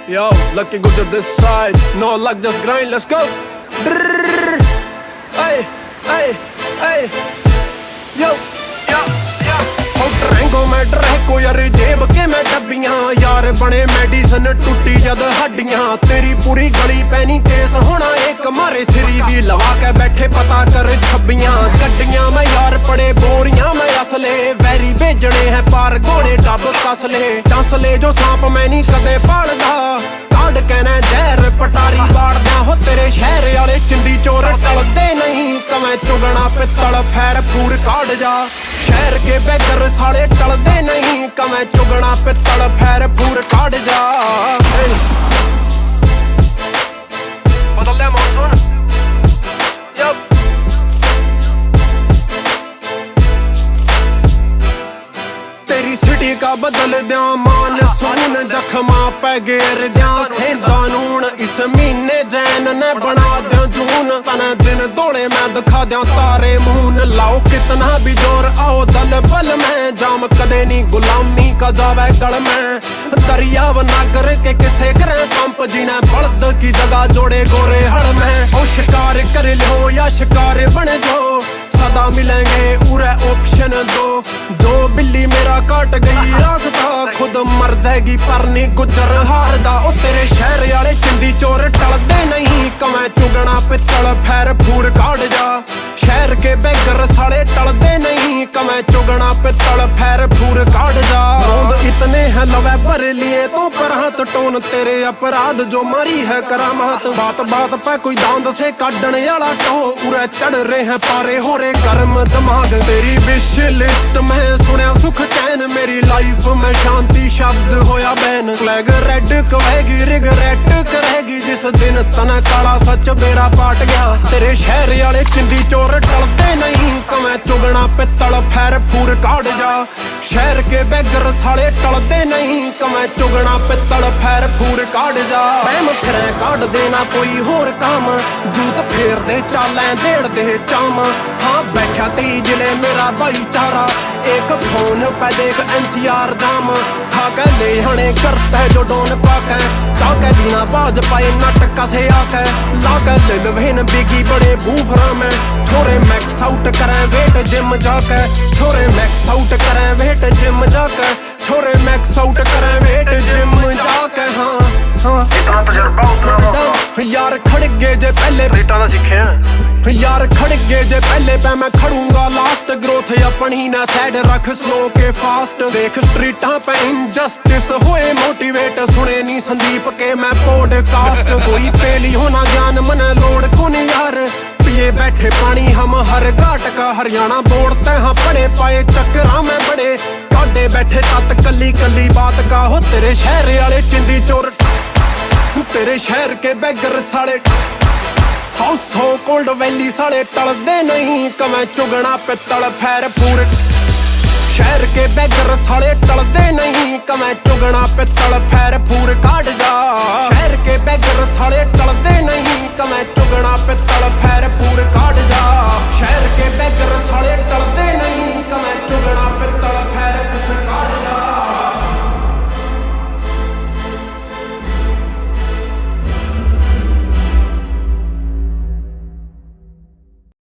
Yo, lucky go to this side. No luck, just grind, let's go. Brrr. Hey, hey, hey. Yo, yo, yo. Oh, Durango मैं Draco यार जेब के मैं डब्बियां यार बने medicine टूटी जद हड्डियां तेरी पूरी गली पैनी केस होना एक मारे सिरी भी लवा के बैठे पता कर छब्बियां गड्डियां मैं यार पड़े बोरियां मैं असले वैरी भेजने हैं पार घोड़े डब कसले टसले जो सांप मैं नहीं कदे पालदा काड कहना जहर पटारी बाड़दा हो तेरे शहर वाले चिंदी चोर टलदे नहीं कमें चुगना पित्तल फैर फूर काट जा शहर के बेगर साले टलदे नहीं कमें चुगना पित्तल फैर फूर काट जा बदल ले मौसम तेरी सिटी का बदल द्या मान सुन जख्मा पे घेर द्या सेंधा नून इस महीने जैन ने बना द्या जून तने दिन दौड़े मैं दिखा द्या तारे मून लाओ कितना भी जोर आओ दल बल में जाम कदे नहीं गुलामी का जावे गल में दरियाव नागर के किसे करे पंप जीने बल्द की जगह जोड़े गोरे हड़ में ओ शिकार कर लो या शिकार बन जाओ सदा मिलेंगे उरे ऑप्शन दो जो बिल्ली मेरा काट गई रास्ता खुद मर जाएगी पर नहीं गुजर हारदा ओ तेरे शहर वाले चिंदी चोर टलदे नहीं कमें चुगना पित्तल फैर फूर काट जा शहर के बेगर साले टलदे नहीं कमें चुगना पित्तल फैर फूर काट जा रोंद इतने हैं लवे भर लिए तो पर हाथ टोन तेरे अपराध जो मरी है करामात बात बात पे कोई दांत से काटने वाला तो उरे चढ़ रहे हैं पारे हो रे गर्म दिमाग तेरी विश लिस्ट में सुनिया सुख चैन मेरी लाइफ में शांति शब्द होया बैन फ्लैग रेड कहेगी रिगरेट करेगी जिस दिन तना काला सच बेरा पाट गया तेरे शहर वाले चिंदी चोर टलते नहीं कमें चुगना पित्तल फैर फूर काट जा शहर के बेगर साले टलते नहीं कमें चुगना पित्तल फैर फूर काट जा बैम फिर काट देना कोई होर काम जूत फेर दे चालें देड़ दे चाम हाँ बैठा तेई जिले मेरा भाईचारा एक फोन पे देख NCR जाम खाके ले हने करता है जो डोन पाके जाके दीना बाज पाए नाटक से आके लाके लिल भेन बिगी बड़े बूफरा में छोरे मैक्स आउट करें वेट जिम जाके छोरे मैक्स आउट करें वेट जिम जाके छोरे मैक्स आउट करें वेट जिम जाके हाँ हाँ इतना तजर्बा उतना मौका यार खड़गे जे पहले बेटा ना सीखे यार खड़गे जे पहले पे मैं खड़ूंगा लास्ट ग्रोथ अपनी ना साइड रख स्लो के फास्ट देख स्ट्रीटा पे इनजस्टिस होए मोटिवेट सुने नी संदीप के मैं पॉडकास्ट कोई पेली होना ज्ञान मन लोड कौन यार पिए बैठे पानी हम हर घाट का हरियाणा बोलते हैं पड़े पाए चक्करा में बड़े काटे बैठे तत कली कली बात का हो तेरे शहर वाले चिंदी चोर तेरे शहर के बेगर साले हाउस हो कोल्ड वैली साले टलदे नहीं कमें चुगना पित्तल फैर फूर शहर के बेगर साले टलदे नहीं कमें चुगना पित्तल फैर फूर काट जा शहर के बेगर साले टलदे नहीं कमें चुगना पित्तल फैर फूर काट जा शहर के बेगर